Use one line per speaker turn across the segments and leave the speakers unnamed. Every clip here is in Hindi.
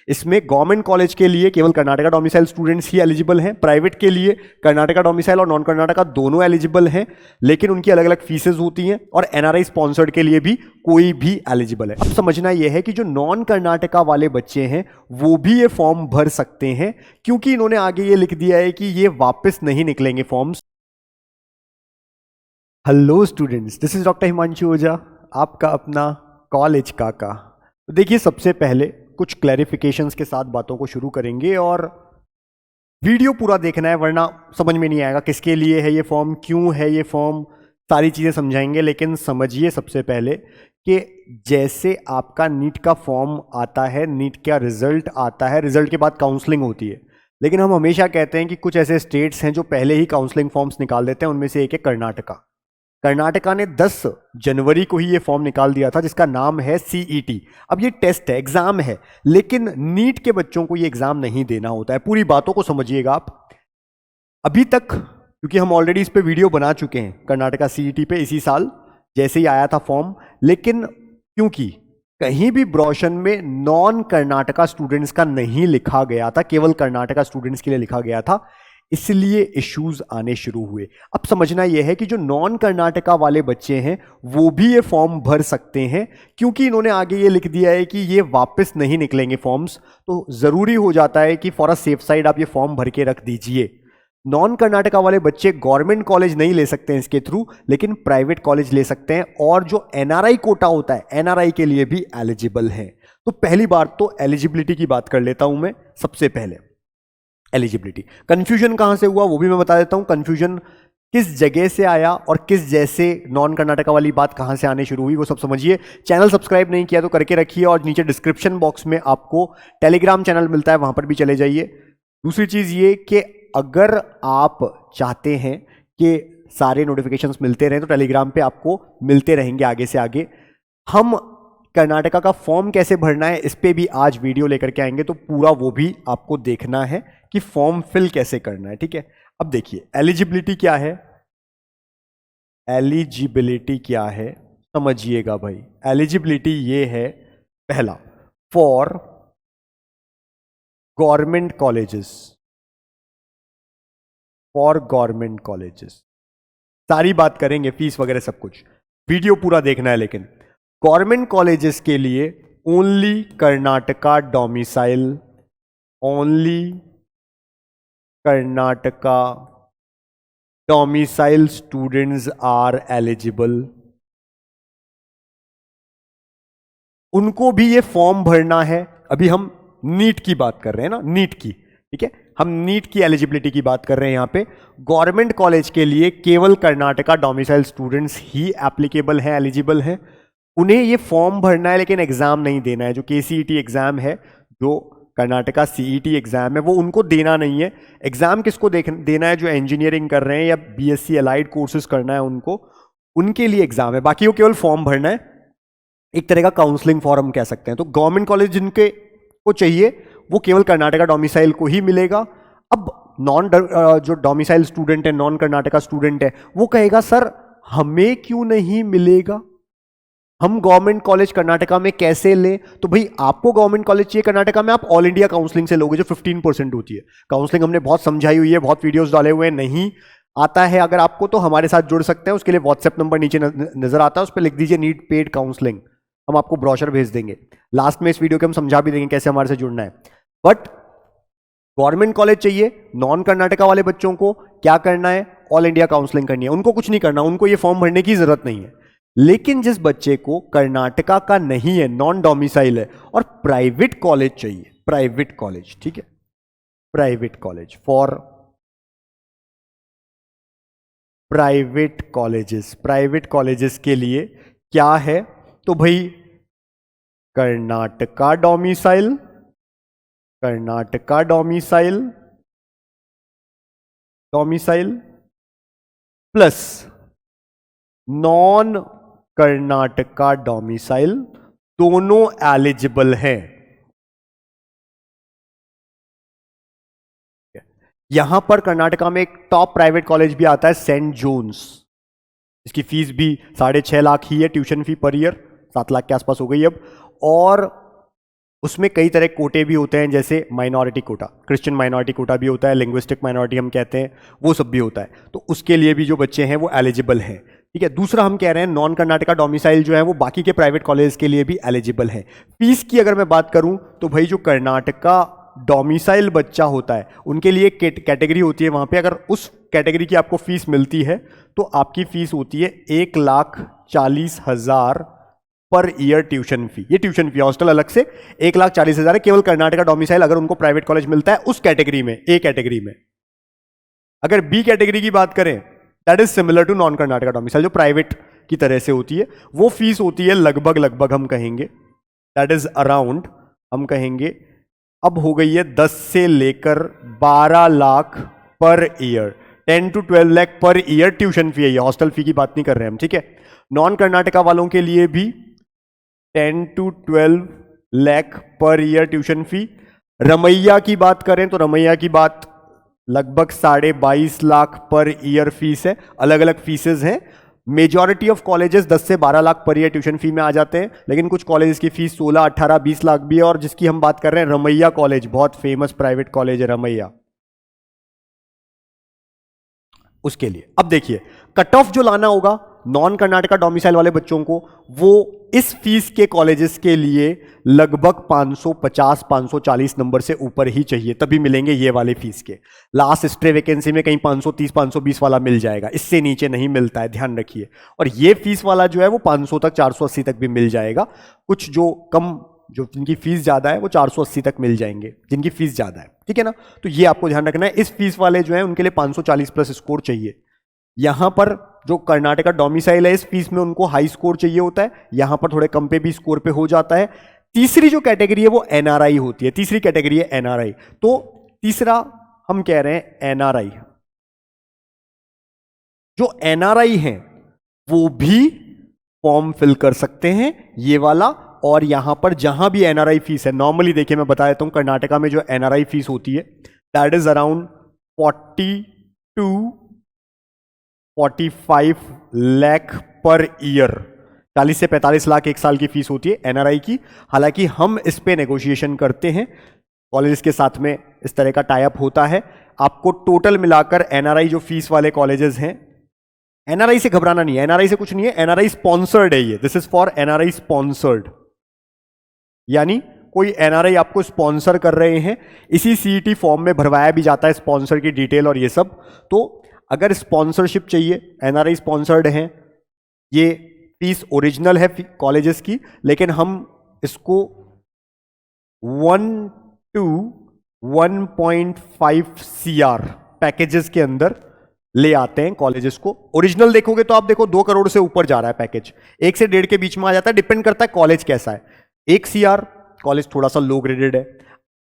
इसमें गवर्नमेंट कॉलेज के लिए केवल कर्नाटका डोमिसाइल स्टूडेंट्स ही एलिजिबल हैं, प्राइवेट के लिए कर्नाटका डोमिसाइल और नॉन कर्नाटका दोनों एलिजिबल हैं, लेकिन उनकी अलग अलग फीसेस होती हैं, और एनआरआई स्पॉन्सर्ड के लिए भी कोई भी एलिजिबल है। अब समझना यह है कि जो नॉन कर्नाटका वाले बच्चे हैं वो भी ये फॉर्म भर सकते हैं, क्योंकि इन्होंने आगे ये लिख दिया है कि ये वापस नहीं निकलेंगे forms. Hello students, this is doctor Himanshu Ojha, आपका अपना कॉलेज काका। तो देखिए, सबसे पहले कुछ क्लैरिफिकेशंस के साथ बातों को शुरू करेंगे, और वीडियो पूरा देखना है वरना समझ में नहीं आएगा किसके लिए है ये फॉर्म, क्यों है ये फॉर्म, सारी चीज़ें समझाएंगे। लेकिन समझिए सबसे पहले कि जैसे आपका नीट का फॉर्म आता है, नीट का रिजल्ट आता है, रिजल्ट के बाद काउंसलिंग होती है, लेकिन हम हमेशा कहते हैं कि कुछ ऐसे स्टेट्स हैं जो पहले ही काउंसलिंग फॉर्म्स निकाल देते हैं। उनमें से एक है कर्नाटका। कर्नाटका ने 10 जनवरी को ही ये फॉर्म निकाल दिया था, जिसका नाम है सीईटी। अब ये टेस्ट है, एग्जाम है, लेकिन नीट के बच्चों को ये एग्जाम नहीं देना होता है। पूरी बातों को समझिएगा आप। अभी तक, क्योंकि हम ऑलरेडी इस पे वीडियो बना चुके हैं कर्नाटका सीईटी पे, इसी साल जैसे ही आया था फॉर्म, लेकिन क्योंकि कहीं भी ब्रोशर में नॉन कर्नाटका स्टूडेंट्स का नहीं लिखा गया था, केवल कर्नाटका स्टूडेंट्स के लिए लिखा गया था, इसलिए इश्यूज आने शुरू हुए। अब समझना यह है कि जो नॉन कर्नाटका वाले बच्चे हैं वो भी ये फॉर्म भर सकते हैं, क्योंकि इन्होंने आगे ये लिख दिया है कि ये वापस नहीं निकलेंगे फॉर्म्स। तो जरूरी हो जाता है कि फॉर अ सेफ साइड आप ये फॉर्म भर के रख दीजिए। नॉन कर्नाटका वाले बच्चे गवर्नमेंट कॉलेज नहीं ले सकते हैं इसके थ्रू, लेकिन प्राइवेट कॉलेज ले सकते हैं, और जो एनआरआई कोटा होता है एनआरआई के लिए भी एलिजिबल है। तो पहली बार तो एलिजिबिलिटी की बात कर लेता हूं मैं। सबसे पहले एलिजिबिलिटी, कंफ्यूजन कहां से हुआ वो भी मैं बता देता हूं। कंफ्यूजन किस जगह से आया और किस जैसे नॉन कर्नाटका वाली बात कहां से आने शुरू हुई वो सब समझिए। चैनल सब्सक्राइब नहीं किया तो करके रखिए, और नीचे डिस्क्रिप्शन बॉक्स में आपको टेलीग्राम चैनल मिलता है, वहां पर भी चले जाइए। दूसरी चीज ये कि अगर आप चाहते हैं कि सारे नोटिफिकेशंस मिलते रहें तो टेलीग्राम पे आपको मिलते रहेंगे आगे से आगे। हम कर्नाटका का फॉर्म कैसे भरना है इस पे भी आज वीडियो लेकर के आएंगे, तो पूरा वो भी आपको देखना है कि फॉर्म फिल कैसे करना है, ठीक है। अब देखिए एलिजिबिलिटी क्या है, एलिजिबिलिटी क्या है समझिएगा भाई। एलिजिबिलिटी ये है, पहला, for government colleges, for government colleges सारी बात करेंगे, फीस वगैरह सब कुछ, वीडियो पूरा देखना है। लेकिन गवर्नमेंट कॉलेजेस के लिए only Karnataka domicile, only Karnataka domicile students are eligible. उनको भी ये फॉर्म भरना है। अभी हम नीट की बात कर रहे हैं ना, नीट की, ठीक है, हम नीट की एलिजिबिलिटी की बात कर रहे हैं। यहां पे गवर्नमेंट कॉलेज के लिए केवल कर्नाटका डोमिसाइल स्टूडेंट्स ही एप्लीकेबल हैं, एलिजिबल हैं। उन्हें ये फॉर्म भरना है, लेकिन एग्जाम नहीं देना है। जो केसीईटी एग्जाम है, जो कर्नाटका सीईटी एग्जाम है, वो उनको देना नहीं है। एग्जाम किसको देना है? जो इंजीनियरिंग कर रहे हैं या बीएससी अलाइड कोर्सेज करना है उनको, उनके लिए एग्जाम है। बाकी वो केवल फॉर्म भरना है, एक तरह का काउंसलिंग फॉर्म कह सकते हैं। तो गवर्नमेंट कॉलेज जिनके को चाहिए वो केवल कर्नाटका डोमिसाइल को ही मिलेगा। अब नॉन जो डोमिसाइल स्टूडेंट है, नॉन कर्नाटका स्टूडेंट है, वो कहेगा सर हमें क्यों नहीं मिलेगा, हम गवर्नमेंट कॉलेज कर्नाटका में कैसे लें? तो भाई आपको गवर्नमेंट कॉलेज चाहिए कर्नाटका में, आप ऑल इंडिया काउंसलिंग से लोगे जो 15% होती है। काउंसलिंग हमने बहुत समझाई हुई है, बहुत वीडियोस डाले हुए हैं। नहीं आता है अगर आपको तो हमारे साथ जुड़ सकते हैं। उसके लिए व्हाट्सएप नंबर नीचे नजर आता है, उस पर लिख दीजिए नीट पेड काउंसलिंग, हम आपको ब्रोशर भेज देंगे। लास्ट में इस वीडियो के हम समझा भी देंगे कैसे हमारे से जुड़ना है। बट गवर्नमेंट कॉलेज चाहिए नॉन कर्नाटका वाले बच्चों को, क्या करना है? ऑल इंडिया काउंसलिंग करनी है। उनको कुछ नहीं करना, उनको ये फॉर्म भरने की जरूरत नहीं है। लेकिन जिस बच्चे को कर्नाटका का नहीं है, नॉन डोमिसाइल है, और प्राइवेट कॉलेज चाहिए, प्राइवेट कॉलेज, ठीक है, private college, for private colleges, private colleges के लिए क्या है? तो भाई Karnataka domicile, Karnataka domicile, domicile plus non Karnataka domicile, दोनों एलिजिबल हैं। यहां पर कर्नाटका में एक टॉप प्राइवेट कॉलेज भी आता है, सेंट जोन्स। इसकी फीस भी 6.5 लाख ही है, tuition fee per year 7 lakh के आसपास हो गई अब। और उसमें कई तरह के कोटे भी होते हैं, जैसे minority quota, Christian minority quota भी होता है, लिंग्विस्टिक माइनॉरिटी हम कहते हैं, वो सब भी होता है। तो उसके लिए भी जो बच्चे हैं वो एलिजिबल हैं, ठीक है। दूसरा हम कह रहे हैं नॉन कर्नाटका डोमिसाइल जो है वो बाकी के प्राइवेट कॉलेज के लिए भी एलिजिबल है। फीस की अगर मैं बात करूं तो भाई जो कर्नाटका डोमिसाइल बच्चा होता है उनके लिए कैटेगरी होती है वहां पे, अगर उस कैटेगरी की आपको फीस मिलती है तो आपकी फीस होती है 1,40,000 पर ईयर ट्यूशन फी। ये ट्यूशन फी, हॉस्टल अलग से 1,40,000 है केवल कर्नाटका डोमिसाइल अगर उनको प्राइवेट कॉलेज मिलता है उस कैटेगरी में, ए कैटेगरी में। अगर बी कैटेगरी की बात करें, that is similar to non Karnataka domicile, जो प्राइवेट की तरह से होती है, वो फीस होती है लगभग हम कहेंगे दैट इज अराउंड, हम कहेंगे अब हो गई है 10 से लेकर 12 lakh per year, 10 to 12 lakh per year tuition fee है ये, हॉस्टल फी की बात नहीं कर रहे हम, ठीक है। नॉन कर्नाटका वालों के लिए भी 10 to 12 lakh per year tuition fee. Ramaiah की बात करें तो रमैया की बात लगभग 22.5 लाख पर ईयर फीस है। अलग अलग फीसेस हैं, मेजॉरिटी ऑफ कॉलेजेस 10 से 12 lakh per year tuition fee में आ जाते हैं, लेकिन कुछ कॉलेजेस की फीस 16, 18, 20 लाख भी है। और जिसकी हम बात कर रहे हैं रमैया कॉलेज, बहुत फेमस प्राइवेट कॉलेज है रमैया, उसके लिए अब देखिए कट ऑफ जो लाना होगा नॉन कर्नाटका डोमिसाइल वाले बच्चों को, वो इस फीस के कॉलेजेस के लिए लगभग 550-540 नंबर से ऊपर ही चाहिए, तभी मिलेंगे ये वाले फीस के। लास्ट स्ट्रे वैकेंसी में कहीं 530-520 वाला मिल जाएगा, इससे नीचे नहीं मिलता है, ध्यान रखिए। और ये फीस वाला जो है वो 500 तक, 480 तक भी मिल जाएगा। कुछ जो कम, जो जिनकी फीस ज्यादा है वो 480 तक मिल जाएंगे, जिनकी फीस ज्यादा है, ठीक है ना। तो ये आपको ध्यान रखना है, इस फीस वाले जो है उनके लिए 540 प्लस स्कोर चाहिए। यहां पर जो कर्नाटका डोमिसाइल है इस फीस में उनको हाई स्कोर चाहिए होता है, यहां पर थोड़े कम पे भी स्कोर पे हो जाता है। तीसरी जो कैटेगरी है वो एनआरआई होती है, तीसरी कैटेगरी है एनआरआई। तो तीसरा हम कह रहे हैं एनआरआई, जो एनआरआई हैं वो भी फॉर्म फिल कर सकते हैं ये वाला। और यहां पर जहां भी एनआरआई फीस है, नॉर्मली देखिए मैं बता देता हूं, कर्नाटका में जो एनआरआई फीस होती है that is around 40 to 45 lakh per year, 40 से 45 लाख एक साल की फीस होती है एनआरआई की। हालांकि हम इस पे नेगोशिएशन करते हैं, कॉलेजेस के साथ में इस तरह का टाई अप होता है। आपको टोटल मिलाकर एनआरआई जो फीस वाले कॉलेजेस हैं, एनआरआई से घबराना नहीं है, एनआरआई से कुछ नहीं है, एनआरआई स्पॉन्सर्ड है ये, this is for NRI sponsored, यानी कोई एनआरआई आपको स्पॉन्सर कर रहे हैं। इसी सीईटी फॉर्म में भरवाया भी जाता है स्पॉन्सर की डिटेल और ये सब। तो अगर स्पॉन्सरशिप चाहिए, एनआरआई स्पॉन्सर्ड हैं, ये फीस ओरिजिनल है कॉलेजेस की, लेकिन हम इसको 1 to 1.5 CR पैकेजेस के अंदर ले आते हैं कॉलेजेस को। ओरिजिनल देखोगे तो आप देखो 2 करोड़ से ऊपर जा रहा है पैकेज, 1 से 1.5 के बीच में आ जाता है, डिपेंड करता है कॉलेज कैसा है। 1 CR कॉलेज थोड़ा सा लो ग्रेडेड है,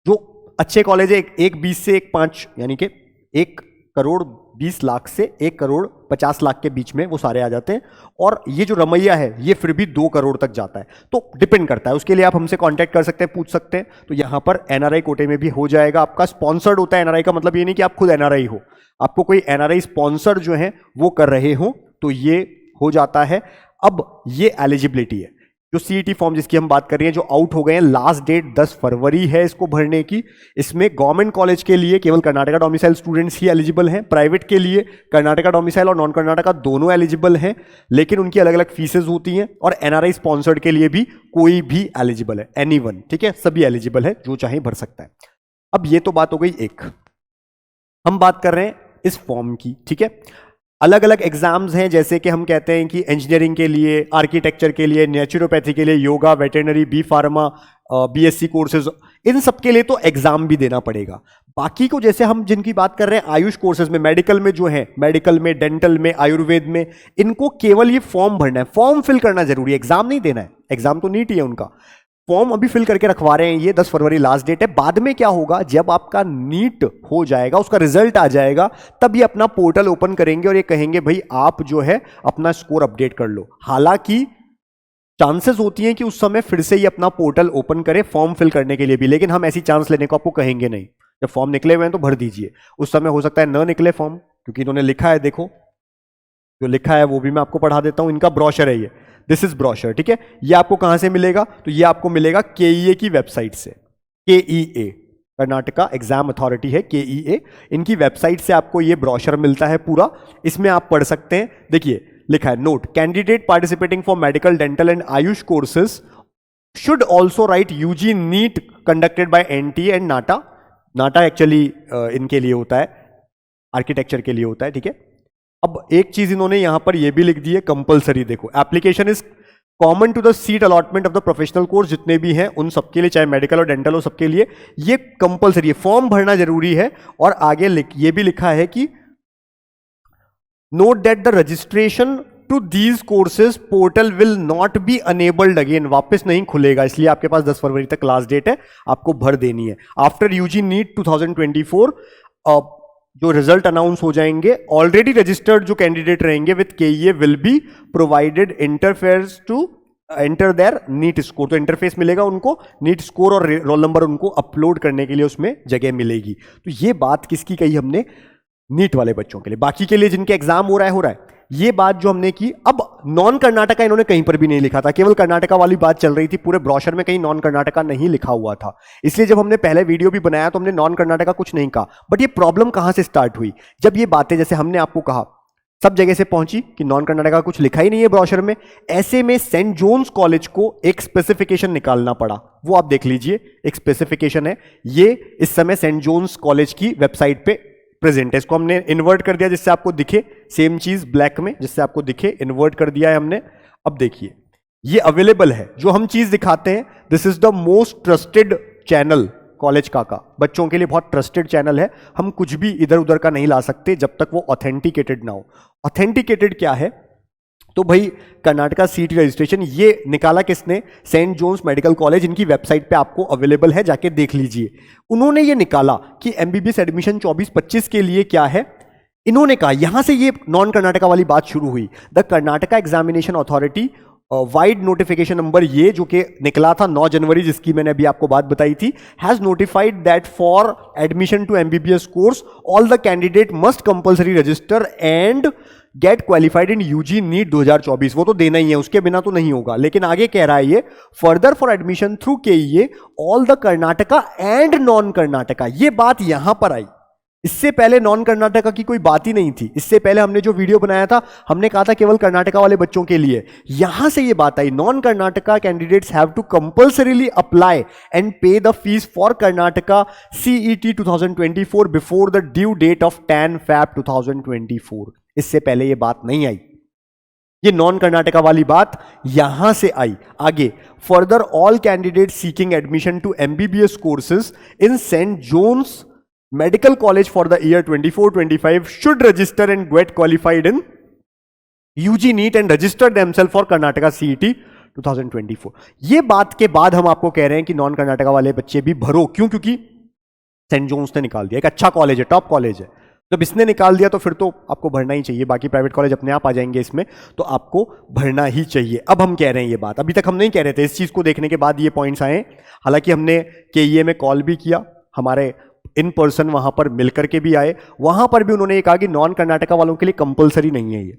जो अच्छे कॉलेज है 1.20 से 1.5, यानी कि 1 करोड़ 20 लाख से 1 करोड़ 50 लाख के बीच में वो सारे आ जाते हैं। और ये जो रमैया है ये फिर भी 2 करोड़ तक जाता है। तो डिपेंड करता है, उसके लिए आप हमसे कांटेक्ट कर सकते हैं, पूछ सकते हैं। तो यहां पर एनआरआई कोटे में भी हो जाएगा आपका। स्पॉन्सर्ड होता है एनआरआई का मतलब ये नहीं कि आप खुद एनआरआई हो, आपको कोई एनआरआई स्पॉन्सर जो है वो कर रहे हो तो ये हो जाता है। अब ये एलिजिबिलिटी है, जो सीईटी फॉर्म जिसकी हम बात कर रहे हैं, जो आउट हो गए हैं, लास्ट डेट 10 फरवरी है इसको भरने की। इसमें गवर्नमेंट कॉलेज के लिए केवल कर्नाटका डोमिसाइल स्टूडेंट्स ही एलिजिबल हैं, प्राइवेट के लिए कर्नाटका डोमिसाइल और नॉन कर्नाटका दोनों एलिजिबल हैं, लेकिन उनकी अलग अलग फीसेज होती हैं। और एनआरआई स्पॉन्सर्ड के लिए भी कोई भी एलिजिबल है, एनीवन, ठीक है, सभी एलिजिबल है, जो चाहे भर सकता है। अब ये तो बात हो गई एक, हम बात कर रहे हैं इस फॉर्म की, ठीक है। अलग अलग एग्जाम्स हैं, जैसे कि हम कहते हैं कि इंजीनियरिंग के लिए, आर्किटेक्चर के लिए, नेचुरोपैथी के लिए, yoga, veterinary, B pharma, BSc courses, इन सब के लिए तो एग्जाम भी देना पड़ेगा। बाकी को जैसे हम जिनकी बात कर रहे हैं आयुष कोर्सेज में, मेडिकल में जो है, मेडिकल में, डेंटल में, आयुर्वेद में, इनको केवल ये फॉर्म भरना है, फॉर्म फिल करना जरूरी है, एग्जाम नहीं देना है। एग्जाम तो नीट ही है उनका, फॉर्म अभी फिल करके रखवा रहे हैं, ये 10 फरवरी लास्ट डेट है। बाद में क्या होगा, जब आपका नीट हो जाएगा, उसका रिजल्ट आ जाएगा, तब ये अपना पोर्टल ओपन करेंगे और ये कहेंगे भाई आप जो है अपना स्कोर अपडेट कर लो। हालांकि चांसेस होती हैं कि उस समय फिर से ये अपना पोर्टल ओपन करे फॉर्म फिल करने के लिए भी, लेकिन हम ऐसी चांस लेने को आपको कहेंगे नहीं। जब फॉर्म निकले हुए हैं तो भर दीजिए, उस समय हो सकता है न निकले फॉर्म, क्योंकि इन्होंने लिखा है, देखो जो लिखा है वो भी मैं आपको पढ़ा देता हूं, इनका ब्रोशर है ये, दिस इज ब्रोशर, ठीक है। ये आपको कहां से मिलेगा? तो ये आपको मिलेगा केईए की वेबसाइट से। केईए कर्नाटका एग्जाम अथॉरिटी है, केईए, इनकी वेबसाइट से आपको ये ब्रोशर मिलता है पूरा। इसमें आप पढ़ सकते हैं, देखिए लिखा है note, candidate participating for medical, dental and AYUSH courses should also write UG NEET conducted by NTA and NATA. NATA actually इनके लिए होता है, आर्किटेक्चर के लिए होता है, ठीक है। अब एक चीज इन्होंने यहां पर यह भी लिख दी है कंपलसरी, देखो application is common to the seat allotment of the professional course, जितने भी हैं उन सबके लिए, चाहे मेडिकल और डेंटल हो, सबके लिए ये कंपलसरी है, फॉर्म भरना जरूरी है। और आगे ये भी लिखा है कि note that the registration to these courses portal will not be enabled again, वापस नहीं खुलेगा, इसलिए आपके पास 10 फरवरी तक लास्ट डेट है, आपको भर देनी है। आफ्टर यूजी नीट 2024 जो रिजल्ट अनाउंस हो जाएंगे, ऑलरेडी रजिस्टर्ड जो कैंडिडेट रहेंगे with KEA will be provided interface to enter their NEET score, तो इंटरफेस मिलेगा उनको, नीट स्कोर और रोल नंबर उनको अपलोड करने के लिए उसमें जगह मिलेगी। तो ये बात किसकी कही हमने? नीट वाले बच्चों के लिए। बाकी के लिए जिनके एग्जाम हो रहा है। ये बात जो हमने की, अब नॉन कर्नाटका इन्होंने कहीं पर भी नहीं लिखा था, केवल कर्नाटका वाली बात चल रही थी, पूरे ब्रोशर में कहीं नॉन कर्नाटका नहीं लिखा हुआ था। इसलिए जब हमने पहले वीडियो भी बनाया तो हमने नॉन कर्नाटका कुछ नहीं कहा। बट ये प्रॉब्लम कहां से स्टार्ट हुई? जब ये बातें, जैसे हमने आपको कहा, सब जगह से पहुंची कि नॉन कर्नाटका कुछ लिखा ही नहीं है ब्रोशर में, ऐसे में सेंट जोन्स कॉलेज को एक स्पेसिफिकेशन निकालना पड़ा। वो आप देख लीजिए, एक स्पेसिफिकेशन है, ये इस समय सेंट जोन्स कॉलेज की वेबसाइट पे प्रेजेंट है। इसको हमने इन्वर्ट कर दिया जिससे आपको दिखे, सेम चीज ब्लैक में जिससे आपको दिखे, इन्वर्ट कर दिया है हमने। अब देखिए ये अवेलेबल है, जो हम चीज दिखाते हैं, this is the most trusted channel college का बच्चों के लिए बहुत ट्रस्टेड चैनल है। हम कुछ भी इधर उधर का नहीं ला सकते जब तक वो ऑथेंटिकेटेड ना हो। ऑथेंटिकेटेड क्या है? तो भाई कर्नाटका सीट रजिस्ट्रेशन ये निकाला किसने? सेंट जोन्स मेडिकल कॉलेज, इनकी वेबसाइट पे आपको अवेलेबल है, जाके देख लीजिए। उन्होंने ये निकाला कि एमबीबीएस एडमिशन 24-25 के लिए क्या है, इन्होंने कहा, यहां से ये नॉन कर्नाटका वाली बात शुरू हुई। The Karnataka examination authority wide notification number, ये जो कि निकला था 9 जनवरी, जिसकी मैंने अभी आपको बात बताई थी, has notified that for admission to MBBS course all the candidate must compulsory register and get qualified in UG NEET 2024। वो तो देना ही है, उसके बिना तो नहीं होगा। लेकिन आगे कह रहा है ये, further for admission through KEA all the Karnataka and non Karnataka, ये बात यहां पर आई। इससे पहले नॉन कर्नाटका की कोई बात ही नहीं थी। इससे पहले हमने जो वीडियो बनाया था, हमने कहा था केवल कर्नाटका वाले बच्चों के लिए। यहां से ये बात आई, non Karnataka candidates have to compulsorily apply and pay the fees for Karnataka CET 2024 before the due date of 10 Feb 2024। इससे पहले ये बात नहीं आई, ये नॉन कर्नाटका वाली बात यहां से आई। आगे, further all candidate seeking admission to MBBS courses in Saint John's medical college for the year 24-25 should register and get qualified in UG NEET and register themselves for Karnataka CET 2024। ये बात के बाद हम आपको कह रहे हैं कि नॉन कर्नाटका वाले बच्चे भी भरो। क्यों? क्योंकि सेंट जोन्स ने निकाल दिया, एक अच्छा कॉलेज है, टॉप कॉलेज है। जब इसने निकाल दिया तो फिर तो आपको भरना ही चाहिए। बाकी प्राइवेट कॉलेज अपने आप आ जाएंगे इसमें, तो आपको भरना ही चाहिए। अब हम कह रहे हैं ये बात, अभी तक हम नहीं कह रहे थे, इस चीज को देखने के बाद ये पॉइंट्स आए। हालांकि हमने केईए में कॉल भी किया, हमारे इन पर्सन वहां पर मिलकर के भी आए, वहां पर भी उन्होंने ये कहा कि नॉन कर्नाटका वालों के लिए कंपलसरी नहीं है ये।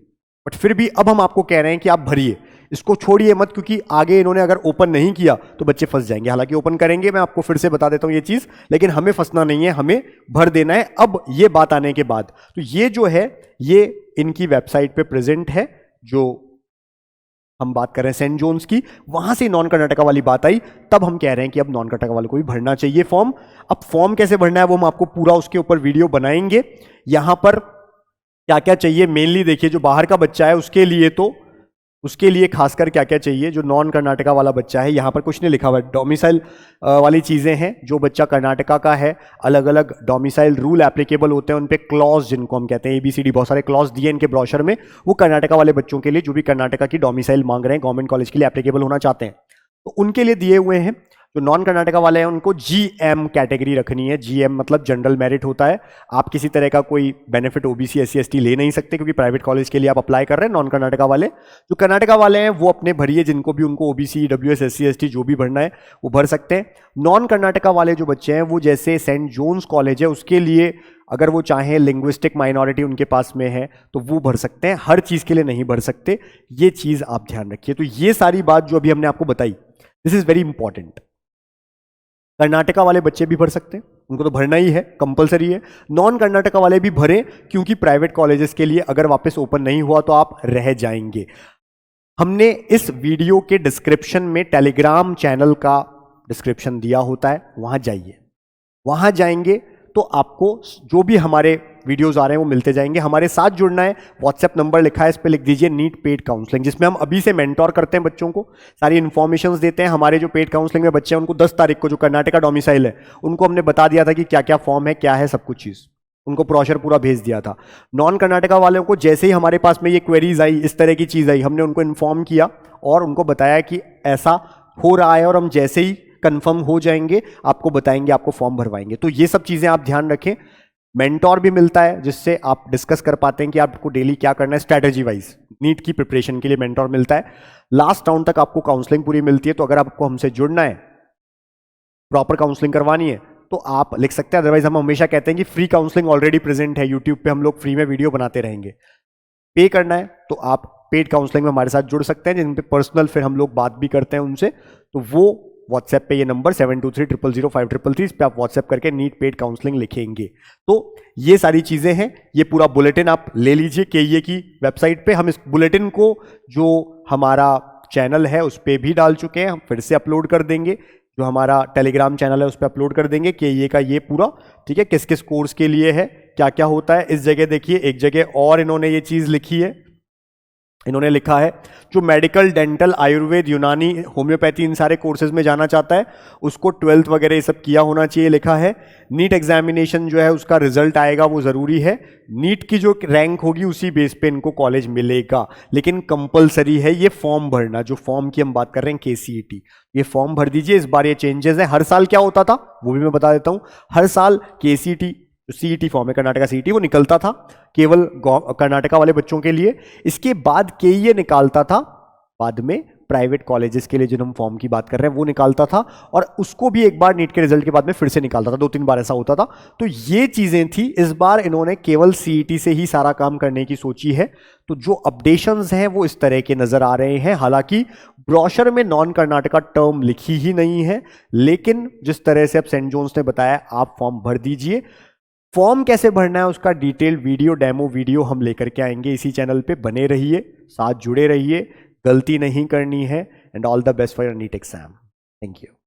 बट फिर भी अब हम आपको कह रहे हैं कि आप भरिए, इसको छोड़िए मत, क्योंकि आगे इन्होंने अगर ओपन नहीं किया तो बच्चे फंस जाएंगे। हालांकि ओपन करेंगे, मैं आपको फिर से बता देता हूं ये चीज, लेकिन हमें फंसना नहीं है, हमें भर देना है। अब ये बात आने के बाद, तो ये जो है ये इनकी वेबसाइट पे प्रेजेंट है, जो हम बात कर रहे हैं सेंट जोन्स की, वहां से नॉन कर्नाटका वाली बात आई। तब हम कह रहे हैं कि अब नॉन कर्नाटका वाले को भी भरना चाहिए फॉर्म। अब फॉर्म कैसे भरना है वो हम आपको पूरा उसके ऊपर वीडियो बनाएंगे। यहां पर क्या क्या चाहिए मेनली देखिए, जो बाहर का बच्चा है उसके लिए, तो उसके लिए खासकर क्या क्या चाहिए। जो नॉन कर्नाटका वाला बच्चा है, यहाँ पर कुछ नहीं लिखा हुआ है, डोमिसाइल वाली चीज़ें हैं। जो बच्चा कर्नाटका का है, अलग अलग डोमिसाइल रूल एप्लीकेबल होते हैं, उन पे क्लॉज, जिनको हम कहते हैं ABCD, बहुत सारे क्लॉज दिए इनके ब्रोशर में, वो कर्नाटका वाले बच्चों के लिए, जो भी कर्नाटका की डोमिसाइल मांग रहे हैं, गवर्नमेंट कॉलेज के लिए एप्लीकेबल होना चाहते हैं, तो उनके लिए दिए हुए हैं। जो नॉन कर्नाटका वाले हैं उनको GM कैटेगरी रखनी है। GM मतलब जनरल मेरिट होता है। आप किसी तरह का कोई बेनिफिट OBC SC ST ले नहीं सकते, क्योंकि प्राइवेट कॉलेज के लिए आप अप्लाई कर रहे हैं। नॉन कर्नाटका वाले, जो कर्नाटका वाले हैं वो अपने भरिए, जिनको भी उनको OBC EWS SC ST जो भी भरना है वो भर सकते हैं। नॉन कर्नाटका वाले जो बच्चे हैं वो, जैसे सेंट जोन्स कॉलेज है उसके लिए अगर वो चाहें लिंग्विस्टिक माइनॉरिटी उनके पास में है तो वो भर सकते हैं, हर चीज़ के लिए नहीं भर सकते, ये चीज़ आप ध्यान रखिए। तो ये सारी बात जो अभी हमने आपको बताई, this is very important. Karnataka वाले बच्चे भी भर सकते हैं, उनको तो भरना ही है, कंपलसरी है। नॉन कर्नाटका वाले भी भरें, क्योंकि प्राइवेट कॉलेजेस के लिए अगर वापस ओपन नहीं हुआ तो आप रह जाएंगे। हमने इस वीडियो के डिस्क्रिप्शन में टेलीग्राम चैनल का डिस्क्रिप्शन दिया होता है, वहां जाइए। वहां जाएंगे तो आपको जो भी हमारे वीडियोस आ रहे हैं वो मिलते जाएंगे। हमारे साथ जुड़ना है, व्हाट्सएप नंबर लिखा है, इस पे लिख दीजिए नीट पेड काउंसलिंग, जिसमें हम अभी से मेंटोर करते हैं बच्चों को, सारी इन्फॉर्मेशंस देते हैं। हमारे जो पेड काउंसलिंग में बच्चे हैं उनको 10 तारीख को, जो कर्नाटका डोमिसाइल है, उनको हमने बता दिया था कि क्या क्या फॉर्म है, क्या है, सब कुछ चीज़ उनको ब्रोशर पूरा भेज दिया था। नॉन कर्नाटका वालों को जैसे ही हमारे पास में ये क्वेरीज आई, इस तरह की चीज़ आई, हमने उनको इन्फॉर्म किया और उनको बताया कि ऐसा हो रहा है और हम जैसे ही कंफर्म हो जाएंगे आपको बताएंगे, आपको फॉर्म भरवाएंगे। तो ये सब चीज़ें आप ध्यान रखें। मेंटोर भी मिलता है जिससे आप डिस्कस कर पाते हैं कि आपको डेली क्या करना है स्ट्रैटेजी वाइज। नीट की प्रिपरेशन के लिए मेंटोर मिलता है। लास्ट राउंड तक आपको काउंसलिंग पूरी मिलती है। तो अगर आपको हमसे जुड़ना है, प्रॉपर काउंसलिंग करवानी है, तो आप लिख सकते हैं। अदरवाइज हम हमेशा कहते हैं कि फ्री काउंसलिंग ऑलरेडी प्रेजेंट है यूट्यूब पे, हम लोग फ्री में वीडियो बनाते रहेंगे। पे करना है तो आप पेड काउंसलिंग में हमारे साथ जुड़ सकते हैं, जिन पे पर्सनल फिर हम लोग बात भी करते हैं उनसे। तो वो व्हाट्सएप पे ये नंबर 72300533, इस पे आप व्हाट्सएप करके नीट पेड काउंसलिंग लिखेंगे। तो ये सारी चीजें हैं। ये पूरा बुलेटिन आप ले लीजिए केईए की वेबसाइट पे। हम इस बुलेटिन को जो हमारा चैनल है उस पर भी डाल चुके हैं, हम फिर से अपलोड कर देंगे। जो हमारा टेलीग्राम चैनल है उस पर अपलोड कर देंगे केईए का ये पूरा, ठीक है, किस किस कोर्स के लिए है, क्या क्या होता है। इस जगह देखिए, एक जगह और इन्होंने ये चीज लिखी है, इन्होंने लिखा है जो मेडिकल, डेंटल, आयुर्वेद, यूनानी, होम्योपैथी इन सारे कोर्सेज में जाना चाहता है उसको 12th वगैरह ये सब किया होना चाहिए, लिखा है। नीट एग्जामिनेशन जो है उसका रिजल्ट आएगा, वो जरूरी है। नीट की जो रैंक होगी उसी बेस पे इनको कॉलेज मिलेगा, लेकिन कंपलसरी है ये फॉर्म भरना। जो फॉर्म की हम बात कर रहे हैं KCET, ये फॉर्म भर दीजिए। इस बार ये चेंजेस है। हर साल क्या होता था वो भी मैं बता देता हूं। हर साल KCET CET फॉर्म है, कर्नाटका CET, वो निकलता था केवल कर्नाटका वाले बच्चों के लिए। इसके बाद KEA निकालता था बाद में प्राइवेट कॉलेजेस के लिए, जिन हम फॉर्म की बात कर रहे हैं वो निकालता था, और उसको भी एक बार नीट के रिजल्ट के बाद में फिर से निकालता था, 2-3 बार ऐसा होता था। तो ये चीजें थी। इस बार इन्होंने केवल CET से ही सारा काम करने की सोची है। तो जो अपडेशंस हैं वो इस तरह के नजर आ रहे हैं। हालांकि ब्रोशर में नॉन कर्नाटका टर्म लिखी ही नहीं है, लेकिन जिस तरह से अब सेंट जोन्स ने बताया, आप फॉर्म भर दीजिए। फॉर्म कैसे भरना है उसका डिटेल वीडियो, डेमो वीडियो हम लेकर के आएंगे इसी चैनल पे। बने रहिए, साथ जुड़े रहिए, गलती नहीं करनी है। And all the best for your NEET exam. Thank you.